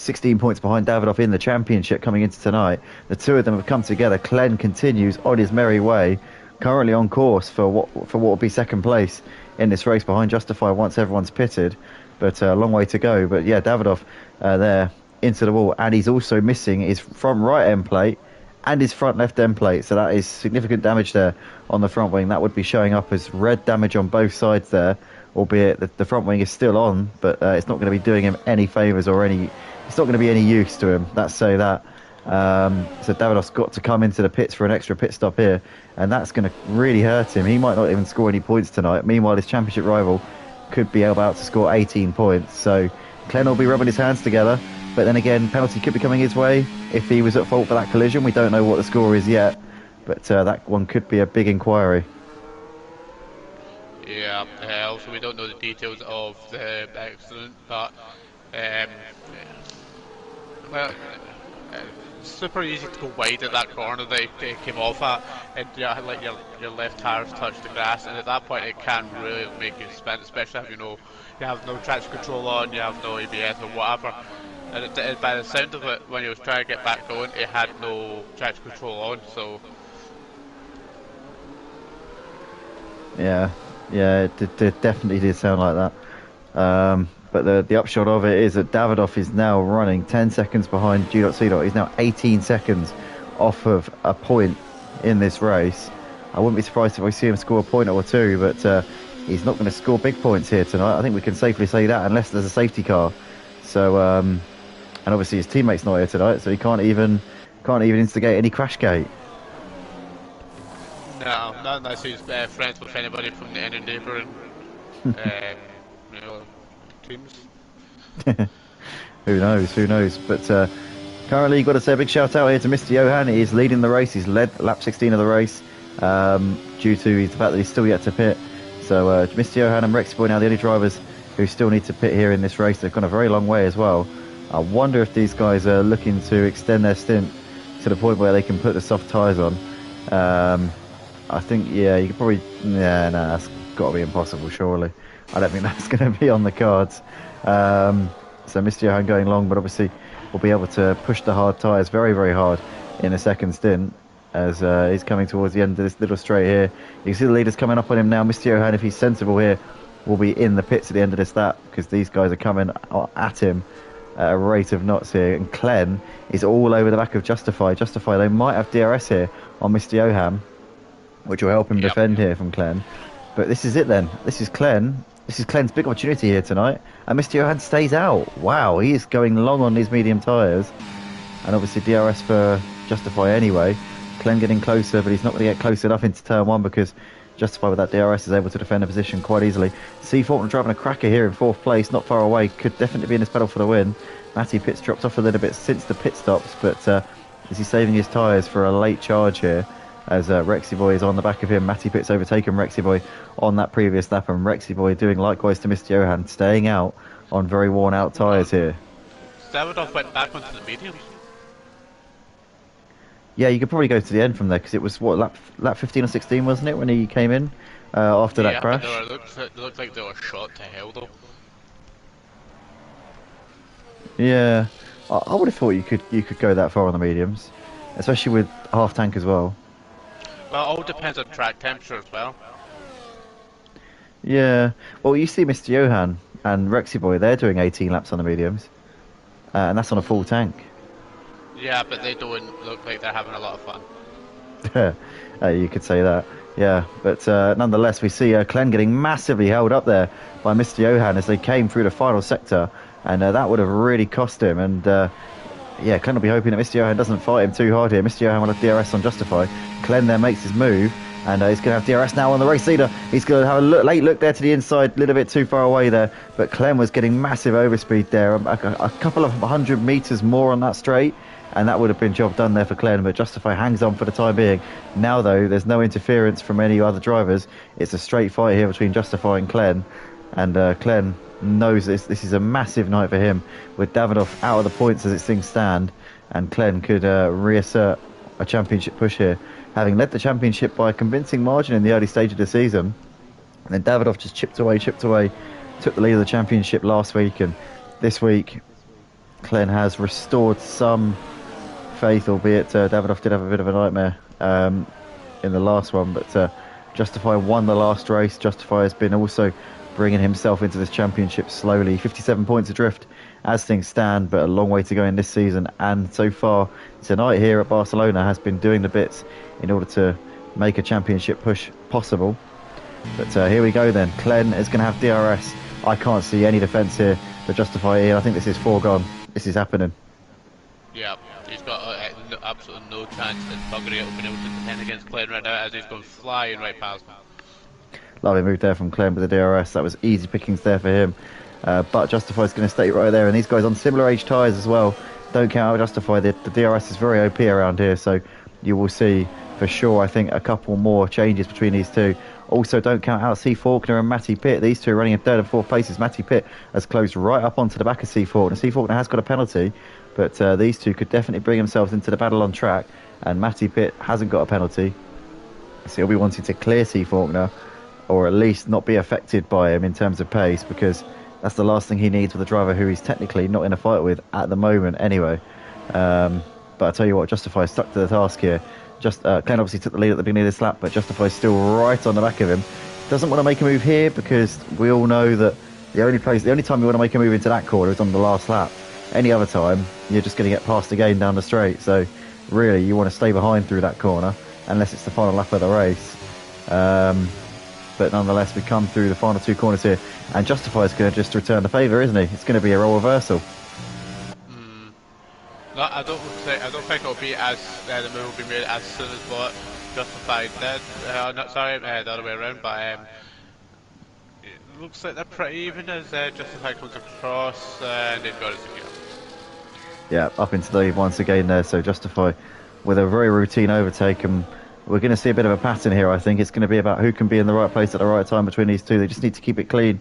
16 points behind Davidoff in the championship coming into tonight. The two of them have come together. Klen continues on his merry way, currently on course for what will be second place in this race behind Justify once everyone's pitted, but a long way to go. But yeah, Davidoff there into the wall, and he's also missing his front right end plate and his front left end plate, so that is significant damage there on the front wing. That would be showing up as red damage on both sides there, albeit the front wing is still on, but it's not going to be doing him any favours or it's not going to be any use to him, let's say that. So Davidoff's got to come into the pits for an extra pit stop here, and that's going to really hurt him. He might not even score any points tonight. Meanwhile, his championship rival could be about to score 18 points. So Klen will be rubbing his hands together, but then again, penalty could be coming his way if he was at fault for that collision. We don't know what the score is yet, but that one could be a big inquiry. Yeah, also we don't know the details of the accident, but well, it's super easy to go wide at that corner they came off at, and like your left tires touch the grass, and at that point it can really make you spin, especially if you have no traction control on, you have no ABS or whatever. And by the sound of it, when he was trying to get back going, it had no traction control on, so yeah, it definitely did sound like that. But the upshot of it is that Davidoff is now running 10 seconds behind G.C. He's now 18 seconds off of a point in this race. I wouldn't be surprised if we see him score a point or two, but he's not going to score big points here tonight. I think we can safely say that, unless there's a safety car. So, and obviously his teammate's not here tonight, so he can't even instigate any crash gate. No, not unless he's friends with anybody from the any neighbouring teams. Who knows? But currently, you've got to say a big shout out here to Mr. Johan. He is leading the race. He's led lap 16 of the race due to the fact that he's still yet to pit. So Mr. Johan and Rexy Boy now the only drivers who still need to pit here in this race. They've gone a very long way as well. I wonder if these guys are looking to extend their stint to the point where they can put the soft tyres on. I think, yeah, you could probably... Yeah, no, that's got to be impossible, surely. I don't think that's going to be on the cards. So Mr. Johan going long, but obviously will be able to push the hard tyres very, very hard in a second stint as he's coming towards the end of this little straight here. You can see the leaders coming up on him now. Mr. Johan, if he's sensible here, will be in the pits at the end of this lap because these guys are coming at him at a rate of knots here. And Clen is all over the back of Justify. Justify, they might have DRS here on Mr. Johan, which will help him defend here from Clen. But this is it then. This is Clen. This is Clen's big opportunity here tonight. And Mr. Johan stays out. Wow, he is going long on these medium tyres. And obviously DRS for Justify anyway. Clen getting closer, but he's not going to get close enough into turn one because Justify with that DRS is able to defend a position quite easily. C. Faulkner driving a cracker here in fourth place, not far away. Could definitely be in this battle for the win. Matty Pitts dropped off a little bit since the pit stops, but is he saving his tyres for a late charge here? As Rexy Boy is on the back of him. Matty Pitts overtaken Rexy Boy on that previous lap, and Rexy Boy doing likewise to Mr. Johan, staying out on very worn out tyres here. Davidoff went back onto the mediums. Yeah, you could probably go to the end from there because it was what lap 15 or 16, wasn't it, when he came in after that crash? Yeah, it looked like they were shot to hell though. Yeah, I would have thought you could go that far on the mediums, especially with half tank as well. Well, it all depends on track temperature as well. Yeah, well, you see Mr. Johan and Rexy Boy, they're doing 18 laps on the mediums, and that's on a full tank. Yeah, but they don't look like they're having a lot of fun. You could say that, yeah. But nonetheless, we see Clen getting massively held up there by Mr. Johan as they came through the final sector, and that would have really cost him. And yeah, Clen will be hoping that Mr. Johan doesn't fight him too hard here. Mr. Johan will have DRS on Justify. Clen there makes his move, and he's going to have DRS now on the race leader. He's going to have a late look there to the inside, a little bit too far away there. But Clen was getting massive overspeed there, a couple of 100 metres more on that straight. And that would have been job done there for Clen, but Justify hangs on for the time being. Now, though, there's no interference from any other drivers. It's a straight fight here between Justify and Clen. And Clen knows this is a massive night for him, with Davidoff out of the points as things stand. And Clen could reassert a championship push here, having led the championship by a convincing margin in the early stage of the season. And then Davidoff just chipped away, took the lead of the championship last week. And this week, Clen has restored some faith, albeit Davidoff did have a bit of a nightmare in the last one, but Justify won the last race. Justify has been also bringing himself into this championship slowly. 57 points adrift as things stand, but a long way to go in this season, and so far tonight here at Barcelona has been doing the bits in order to make a championship push possible. But here we go then. Clen is going to have DRS. I can't see any defence here for Justify here. I think this is foregone. This is happening. Yeah, he's got absolutely no chance in buggery of being able to defend against Clen right now as he's going flying right past him. Lovely move there from Clen with the DRS. That was easy pickings there for him. But Justify's going to stay right there, and these guys on similar age tyres as well. Don't count out Justify. The DRS is very OP around here, so you will see for sure, I think, a couple more changes between these two. Also, don't count out C. Faulkner and Matty Pitt. These two are running in third and fourth places. Matty Pitt has closed right up onto the back of C. Faulkner. C. Faulkner has got a penalty, but these two could definitely bring themselves into the battle on track, and Matty Pitt hasn't got a penalty, so he'll be wanting to clear C. Faulkner, or at least not be affected by him in terms of pace, because that's the last thing he needs with a driver who he's technically not in a fight with at the moment anyway. But I tell you what, Justify stuck to the task here. Clen obviously took the lead at the beginning of this lap, but Justify is still right on the back of him. Doesn't want to make a move here because we all know that the only time you want to make a move into that corner is on the last lap. Any other time, you're just going to get passed again down the straight. So really, you want to stay behind through that corner, unless it's the final lap of the race. But nonetheless, we come through the final 2 corners here, and Justify is going to just return the favour, isn't he? It's going to be a role reversal. No, I don't think it'll be as the move will be made as soon as what Justified did. Not sorry, the other way around. But it looks like they're pretty even as Justified comes across, and they've got it secure. Yeah, up into the lead once again there. So Justify with a very routine overtake, and we're going to see a bit of a pattern here. I think it's going to be about who can be in the right place at the right time between these two. They just need to keep it clean,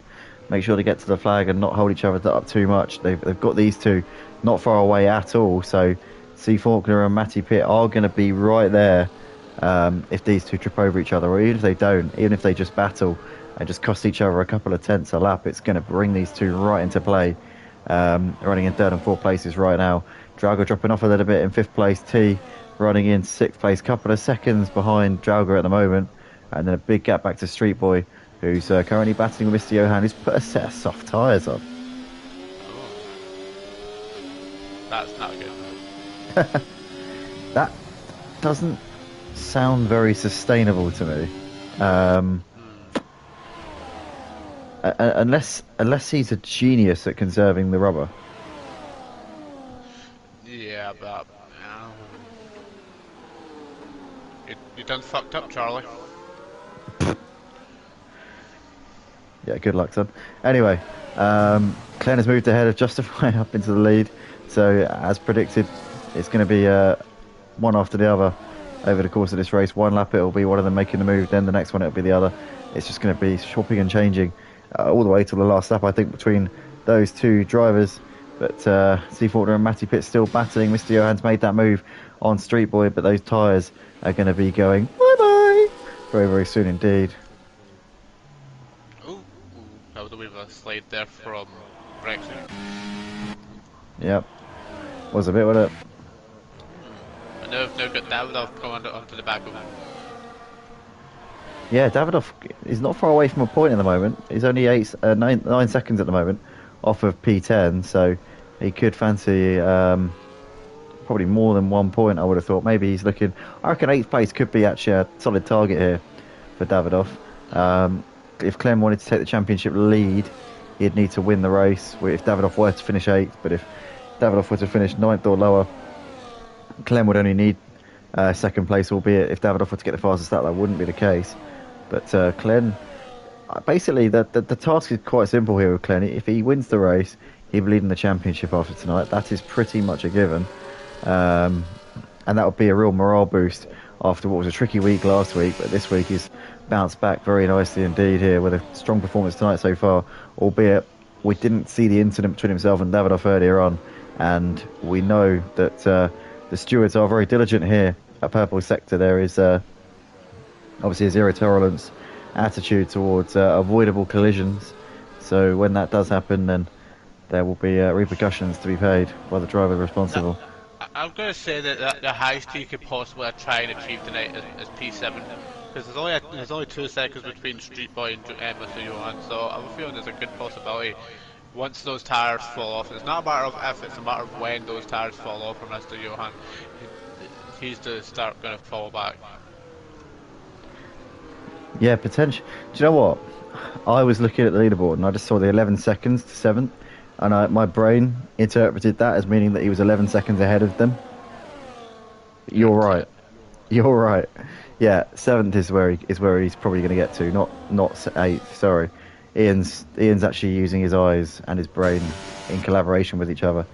make sure they get to the flag and not hold each other up too much. They've got these two not far away at all. So C. Faulkner and Matty Pitt are going to be right there if these two trip over each other, or even if they don't, even if they just battle and just cost each other a couple of tenths a lap, it's going to bring these two right into play. Running in 3rd and 4th places right now. Drago dropping off a little bit in 5th place. T running in 6th place, couple of seconds behind Drago at the moment, and then a big gap back to Street Boy, who's currently battling with Mr. Johan, who's put a set of soft tyres on. That's not good. That doesn't sound very sustainable to me. Unless he's a genius at conserving the rubber. Yeah, but you done fucked up, Charlie. Yeah, good luck, son. Anyway, Glenn has moved ahead of Justify up into the lead. So, as predicted, it's going to be one after the other over the course of this race. One lap it'll be one of them making the move, then the next one it'll be the other. It's just going to be shopping and changing all the way till the last lap, I think, between those two drivers. But C. Faulkner and Matty Pitt still battling. Mr. Johan's made that move on Street Boy, but those tyres are going to be going bye-bye very, very soon indeed. Ooh, that was a bit of a slide there from Brexit. Yep. Was a bit, wasn't it? And now got Davidoff coming onto the back of him. Yeah, Davidoff is not far away from a point at the moment. He's only 9 seconds at the moment off of P10, so he could fancy probably more than 1 point, I would have thought. Maybe he's looking... I reckon 8th place could be actually a solid target here for Davidoff. If Clem wanted to take the championship lead, he'd need to win the race if Davidoff were to finish 8th. But if Davidoff were to finish 9th or lower, Clem would only need 2nd place, albeit if Davidoff were to get the fastest lap, that wouldn't be the case. But Clem, basically, the task is quite simple here with Clem. If he wins the race, he'll be leading the championship after tonight. That is pretty much a given. And that would be a real morale boost after what was a tricky week last week. But this week he's bounced back very nicely indeed here with a strong performance tonight so far, albeit we didn't see the incident between himself and Davidoff earlier on. And we know that the stewards are very diligent here at Purple Sector. There is obviously a zero tolerance attitude towards avoidable collisions. So when that does happen, then there will be repercussions to be paid by the driver responsible. I'm going to say that the highest he could possibly try and achieve tonight is P7, because there's only 2 seconds between Street Boy and Mr. Johan, so I'm feeling there's a good possibility once those tyres fall off. It's not a matter of if, it's a matter of when those tyres fall off for Mr. Johan. He's to start going to fall back. Yeah, potential. Do you know what? I was looking at the leaderboard and I just saw the 11 seconds to 7th, and my brain interpreted that as meaning that he was 11 seconds ahead of them. You're right. You're right. Yeah, 7th is where he's probably going to get to, not 8th. Sorry, Ian's actually using his eyes and his brain in collaboration with each other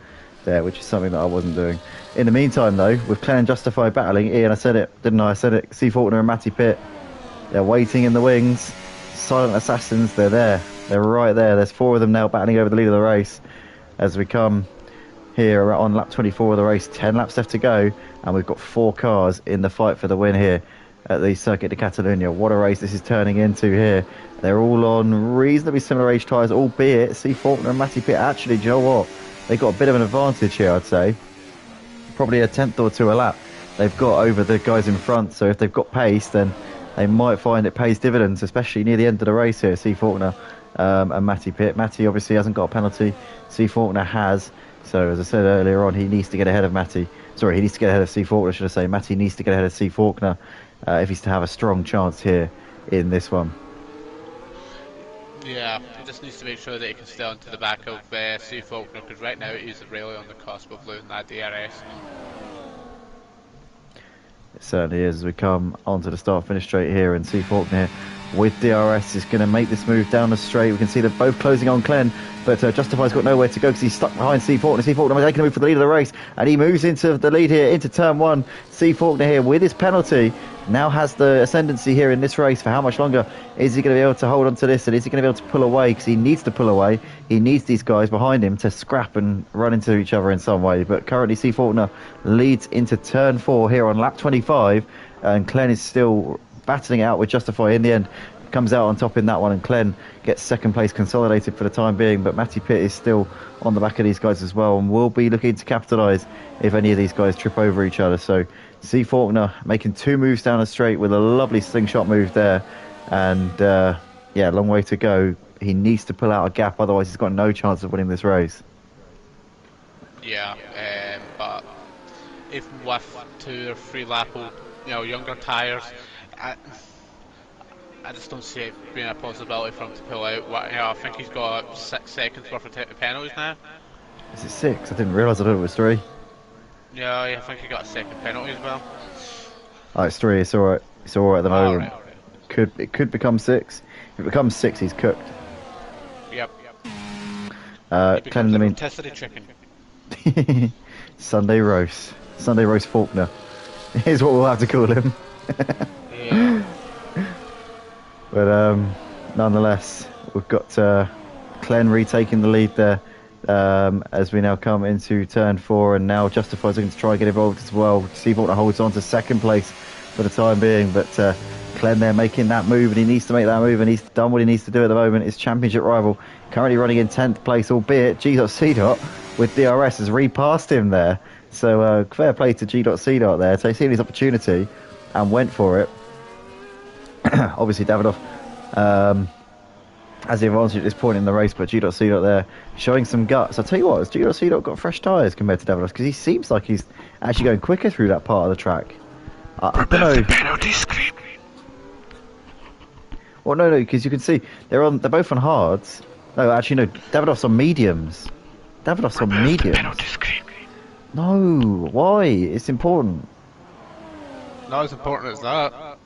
there, which is something that I wasn't doing. In the meantime, though, with Clan Justified battling, Ian, I said it, didn't I? I said it. C. Faulkner and Matty Pitt, they're waiting in the wings. Silent assassins, they're there. They're right there. There's 4 of them now battling over the lead of the race as we come here on lap 24 of the race. 10 laps left to go, and we've got 4 cars in the fight for the win here at the Circuit de Catalunya. What a race this is turning into here. They're all on reasonably similar age tyres, albeit C. Faulkner and Matty Pitt, actually, do you know what? They've got a bit of an advantage here, I'd say. Probably a tenth or two a lap they've got over the guys in front, so if they've got pace, then they might find it pays dividends, especially near the end of the race here. C. Faulkner and Matty Pitt. Matty obviously hasn't got a penalty. C. Faulkner has. So as I said earlier on, he needs to get ahead of Matty. Sorry, he needs to get ahead of C. Faulkner, should I say. Matty needs to get ahead of C. Faulkner if he's to have a strong chance here in this one. Yeah, he just needs to make sure that he can stay onto the back of C. Faulkner, because right now he's really on the cusp of losing that DRS. It certainly is. As we come onto the start-finish straight here, and C. Faulkner with DRS is going to make this move down the straight. We can see they're both closing on Glenn, but Justify's got nowhere to go because he's stuck behind C. Faulkner. C. Faulkner taking a move for the lead of the race, and he moves into the lead here, into turn one. C. Faulkner here with his penalty now has the ascendancy here in this race. For how much longer is he going to be able to hold on to this, and is he going to be able to pull away? Because he needs to pull away. He needs these guys behind him to scrap and run into each other in some way. But currently C. Faulkner leads into turn 4 here on lap 25, and Glenn is still battling it out with Justify. In the end, comes out on top in that one, and Glenn gets second place consolidated for the time being. But Matty Pitt is still on the back of these guys as well, and will be looking to capitalise if any of these guys trip over each other. So C. Faulkner making 2 moves down the straight with a lovely slingshot move there, and yeah, long way to go. He needs to pull out a gap, otherwise he's got no chance of winning this race. Yeah, but even with 2 or 3 lap old, younger tyres, I just don't see it being a possibility for him to pull out. I think he's got 6 seconds worth of penalties now. Is it 6? I didn't realise. I thought it was 3. Yeah, I think he got a second penalty as well. Oh, it's 3. It's alright. It's alright at the moment. Alright. It could become 6. If it becomes 6, he's cooked. Yep. Glenn, in the rotisserie chicken. Sunday roast Faulkner is what we'll have to call him. Yeah. But nonetheless, we've got Glenn retaking the lead there as we now come into turn 4, and now Justify's looking to try and get involved as well. Steve Faulkner holds on to second place for the time being, but Glenn there making that move, and he needs to make that move, and he's done what he needs to do at the moment. His championship rival currently running in 10th place, albeit G.C. with DRS has repassed him there. So fair play to G.C. there. So he's seen his opportunity and went for it. Obviously Davidoff has the advantage at this point in the race, but G.C. there showing some guts. I'll tell you what, has G.C. got fresh tyres compared to Davidoff? Because he seems like he's actually going quicker through that part of the track. I don't know. Penalty screen. Well, no, because you can see they're both on hards. No, actually, no. Davidoff's on mediums. Davidoff's on mediums. Penalty screen. No, why? It's important. Not as important as that.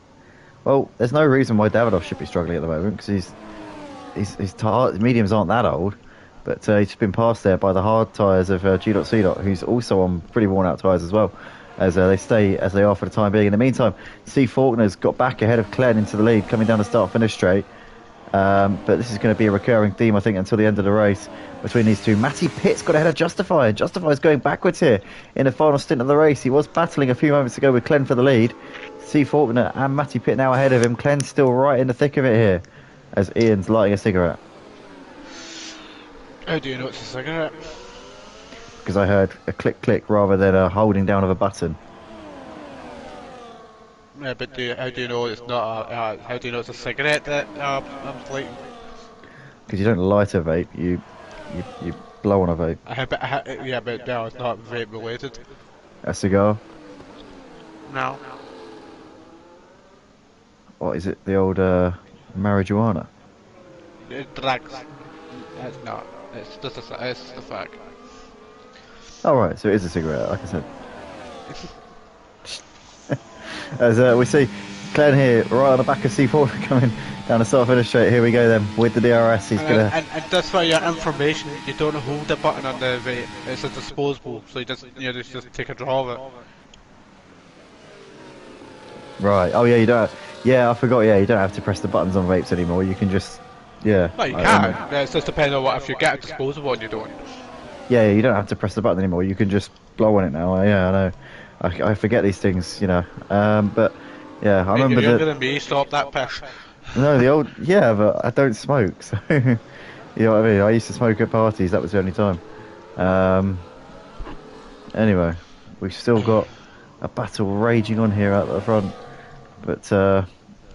Well, there's no reason why Davidoff should be struggling at the moment, because his mediums aren't that old, but he's just been passed there by the hard tyres of G.C. who's also on pretty worn out tyres as well, as they stay as they are for the time being. In the meantime, C. Faulkner's got back ahead of Glenn into the lead, coming down the start-finish straight. But this is going to be a recurring theme, I think, until the end of the race between these two. Matty Pitt's got ahead of Justify. Justify's going backwards here in the final stint of the race. He was battling a few moments ago with Glenn for the lead. C. Faulkner and Matty Pitt now ahead of him. Glenn's still right in the thick of it here, as Ian's lighting a cigarette. How do you know it's a cigarette? Because I heard a click rather than a holding down of a button. Yeah, but how do you know it's not how do you know it's a cigarette that I'm lighting? Because you don't light a vape, you blow on a vape. Yeah, but no, it's not vape related. A cigar? No. What is it? The old marijuana? Drugs. It's not. It's just a fact. Oh right, so it is a cigarette, like I said. As we see Glenn here, right on the back of C4 coming down the start finish straight. Here we go then with the DRS. He's gonna. And that's for your information. You don't hold the button on the vape. It's a disposable, so you just take a draw of it. Right. Oh yeah, you don't. Yeah, I forgot. Yeah, you don't have to press the buttons on vapes anymore. You can just. Yeah. No, you can. It's just depending on what if you get a disposable and you don't. Yeah, you don't have to press the button anymore. You can just blow on it now. Yeah, I know. I forget these things, you know. But yeah, I remember you're younger than me. Stop that piss. No, the old. Yeah, but I don't smoke, so you know what I mean. I used to smoke at parties. That was the only time. Anyway, we've still got a battle raging on here out the front, but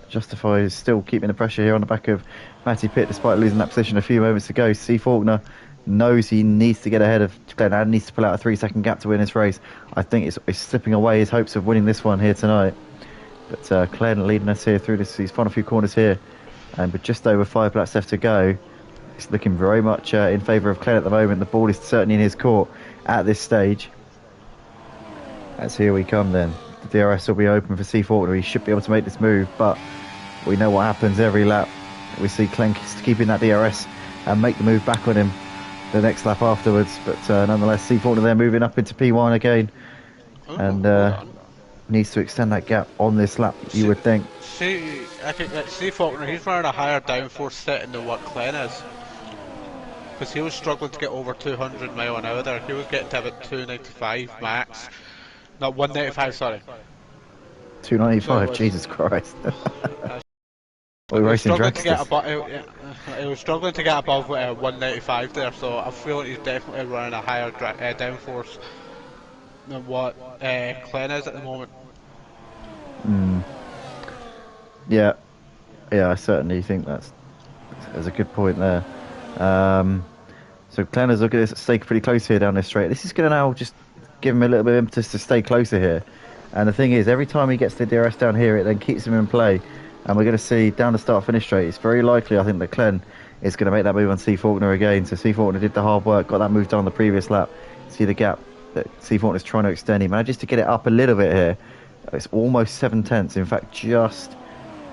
Justify is still keeping the pressure here on the back of Matty Pitt, despite losing that position a few moments ago. C. Faulkner knows he needs to get ahead of Glenn and needs to pull out a 3-second gap to win this race. I think it's slipping away his hopes of winning this one here tonight. But Glenn leading us here through these final few corners here. And with just over 5 laps left to go, it's looking very much in favour of Glenn at the moment. The ball is certainly in his court at this stage. As here we come then. The DRS will be open for C Faulkner. He should be able to make this move, but we know what happens every lap. We see Glenn keeping that DRS and make the move back on him the next lap afterwards. But nonetheless, C Faulkner there moving up into P1 again. And needs to extend that gap on this lap, you would think. I think that C Faulkner, he's running a higher downforce setting than what Glenn is. Because he was struggling to get over 200 mile an hour there. He was getting to about 295 max. Not 195, sorry. 295, So Jesus Christ. He We're was racing struggling to get dragsters. he was struggling to get above 195 there, so I feel like he's definitely running a higher downforce than what Glenn is at the moment. Yeah, I certainly think that's a good point there. So Glenn is looking at stay pretty close here down this straight. This is going to now just give him a little bit of impetus to stay closer here. And the thing is, every time he gets the DRS down here, it then keeps him in play. And we're going to see down the start-finish straight, it's very likely, I think, that Glenn is going to make that move on C Faulkner again. So C Faulkner did the hard work, got that move done on the previous lap. See the gap that C Faulkner is trying to extend. He manages to get it up a little bit here. It's almost 7/10. In fact, just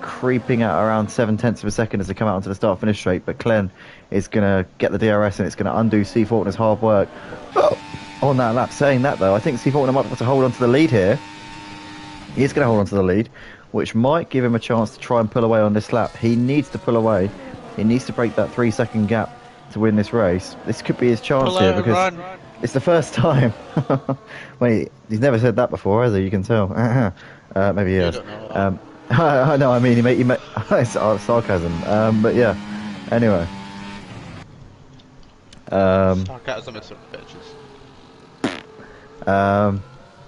creeping at around 7/10 of a second as they come out onto the start-finish straight. But Glenn is going to get the DRS and it's going to undo C Faulkner's hard work on that lap. Saying that, though, I think C Faulkner might be able to hold on to the lead here. He is going to hold on to the lead, which might give him a chance to try and pull away on this lap. He needs to pull away. He needs to break that 3-second gap to win this race. This could be his chance here because it's the first time. Wait, he's never said that before, has he? You can tell. Maybe he has. No, I mean, he made it's sarcasm. But yeah, anyway. Sarcasm is some bitches.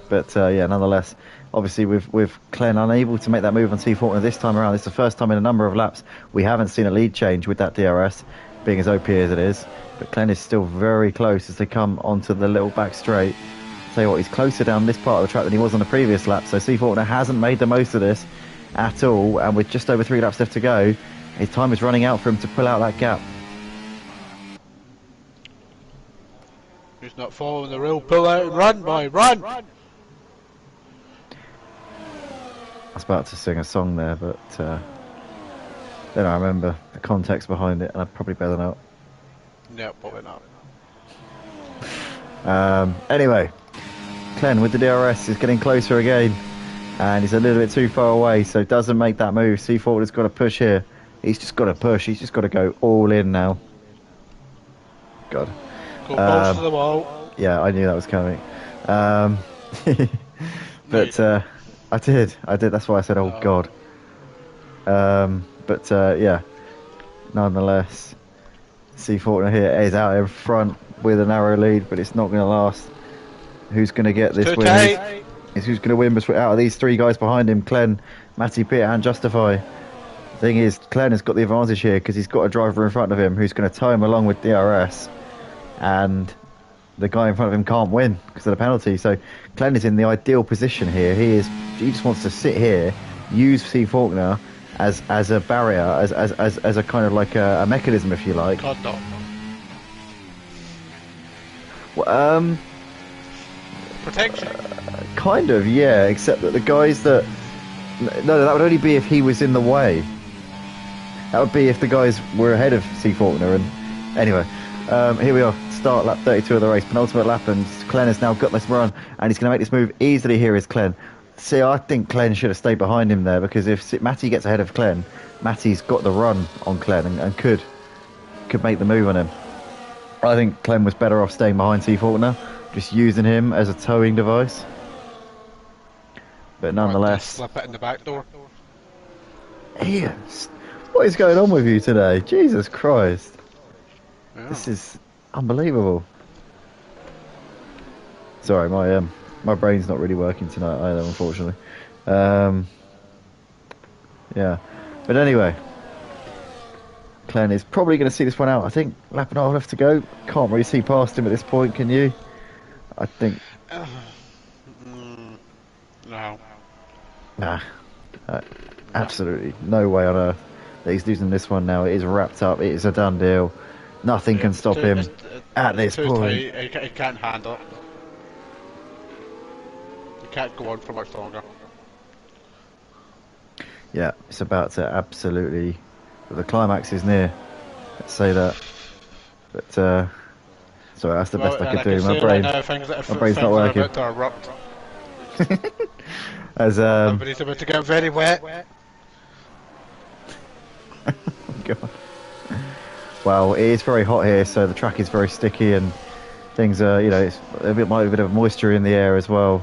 But yeah, nonetheless, obviously with Glenn unable to make that move on C Faulkner this time around, it's the first time in a number of laps we haven't seen a lead change with that DRS, being as OP as it is. But Glenn is still very close as they come onto the little back straight. Tell you what, he's closer down this part of the track than he was on the previous lap, so C Faulkner hasn't made the most of this at all, and with just over 3 laps left to go, his time is running out for him to pull out that gap. He's not following the rule. Pull out and run, boy, run! I was about to sing a song there, but then I remember the context behind it, and I'd probably better not. No, probably not. Anyway, Glenn with the DRS is getting closer again, and he's a little bit too far away, so doesn't make that move. C Faulkner's got to push here. He's just got to push. He's just got to go all in now. God. Go balls to the wall. Yeah, I knew that was coming. But I did. That's why I said, oh God. But yeah, nonetheless, C Faulkner here is out in front with a narrow lead, but it's not going to last. Who's going to get this win? Who's going to win out of these 3 guys behind him? Glenn, Matty Pitt and Justify. Thing is, Glenn has got the advantage here because he's got a driver in front of him who's going to tow him along with DRS, and the guy in front of him can't win because of the penalty. So Glenn is in the ideal position here. He just wants to sit here, use C Faulkner as a barrier, as a kind of like a mechanism, if you like. God, no. Well, Protection. kind of, yeah. Except that the guys that that would only be if he was in the way. That would be if the guys were ahead of C Faulkner. And anyway, here we are. Start lap 32 of the race, penultimate lap, and Glenn has now got this run, and he's going to make this move easily. Here is Glenn. See, I think Glenn should have stayed behind him there, because if Matty gets ahead of Glenn, Matty's got the run on Glenn and could make the move on him. I think Glenn was better off staying behind C Faulkner, just using him as a towing device. But nonetheless, Slip it in the back door. Yes. What is going on with you today? Jesus Christ. Yeah. This is unbelievable. Sorry, my brain's not really working tonight either, unfortunately. Yeah. But anyway, Glenn is probably going to see this one out. I think lap and a half left to go. Can't really see past him at this point, can you? I think. No. Nah. Absolutely no way on earth that he's losing this one now. It is wrapped up. It is a done deal. Nothing can stop him at this Too point. tight. He can't handle it. He can't go on for much longer. Yeah, it's about to absolutely... The climax is near. Let's say that. But, sorry, that's the best I could do. My brain, my brain's not working. About to erupt. As Everybody's about to get very wet. God. Well, it is very hot here, so the track is very sticky, and things are, it's a bit, might be a bit of moisture in the air as well,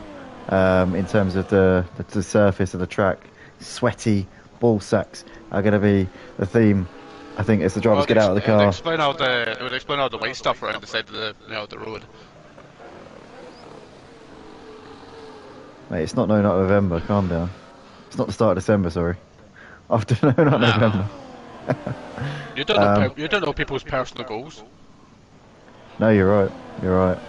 in terms of the surface of the track. Sweaty ball sacks are going to be the theme. I think as the drivers get out of the car. It would explain all the white stuff around the side of the road. Mate, it's not November. Calm down. It's not the start of December. Sorry. After November. You don't know people's personal goals. No, you're right. You're right.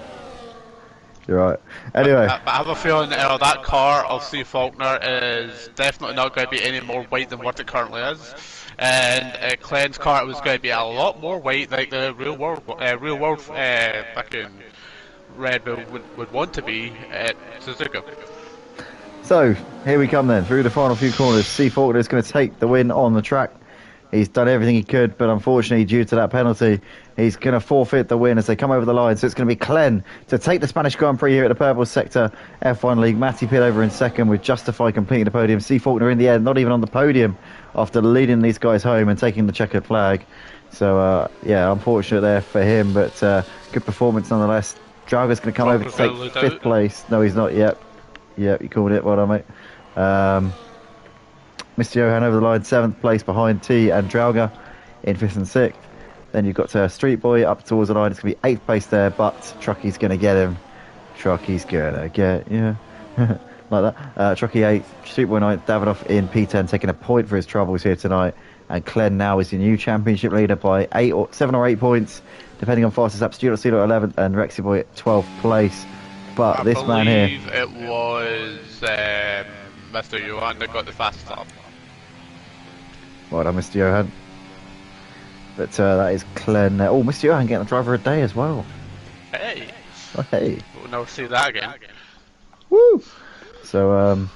You're right. Anyway. I have a feeling that car of C. Faulkner is definitely not going to be any more white than what it currently is. And Clen's car was going to be a lot more white, like the real world fucking Red Bull would want to be at Suzuka. So, here we come then, through the final few corners. C. Faulkner is going to take the win on the track. He's done everything he could, but unfortunately, due to that penalty, he's going to forfeit the win as they come over the line. So it's going to be Clen to take the Spanish Grand Prix here at the Purple Sector F1 League. Matty Pitt over in second with Justify completing the podium. C. Faulkner in the end, not even on the podium after leading these guys home and taking the checkered flag. So, yeah, unfortunate there for him, but good performance nonetheless. Draga's going to come over to take fifth place. No, he's not yet. Yep, you called it. Well done, mate. Mr. Johan over the line, 7th place behind T and Drauga in 5th and 6th. Then you've got Street Boy up towards the line. It's going to be 8th place there, but Trucky's going to get him. Trucky's going to get, yeah. Like that. Trucky 8th, Street Boy 9th, Davidoff in P10 taking a point for his troubles here tonight. And Clen now is the new championship leader by 7 or 8 points, depending on fastest lap. Stuart Steele at 11th and Rexy Boy at 12th place. But this man here... I believe it was Mr. Johan that got the fastest lap. Well done, Mr. Johan. But that is Clen. Oh, Mr. Johan getting the driver a day as well. Hey! Oh, hey. We'll never see that again. Woo! So,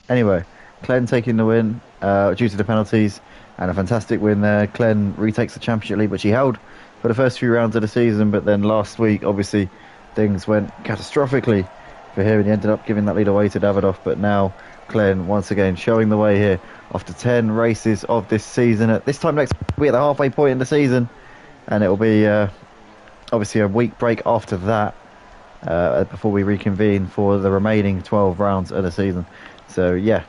anyway, Clen taking the win due to the penalties, and a fantastic win there. Clen retakes the championship lead, which he held for the first few rounds of the season, but then last week, obviously, things went catastrophically for him, and he ended up giving that lead away to Davidoff. But now, Clen once again showing the way here after 10 races of this season. At this time next week, at the halfway point in the season, and it will be obviously a week break after that before we reconvene for the remaining 12 rounds of the season. So yeah,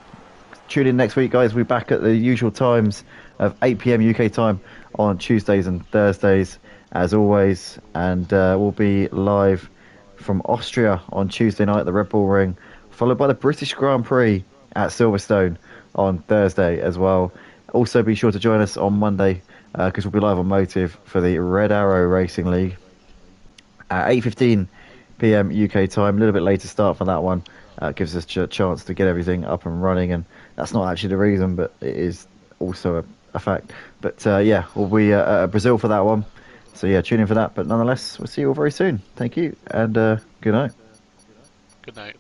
tune in next week, guys. We're back at the usual times of 8 PM UK time on Tuesdays and Thursdays, as always, and we'll be live from Austria on Tuesday night at the Red Bull Ring, followed by the British Grand Prix at Silverstone on Thursday as well. Also be sure to join us on Monday because we'll be live on Motive for the Red Arrow Racing League at 8:15 PM UK time. A little bit later start for that one. Gives us a chance to get everything up and running, and that's not actually the reason, but it is also a fact. But yeah, we'll be at Brazil for that one. So yeah, tune in for that. But nonetheless, we'll see you all very soon. Thank you, and good night. Good night.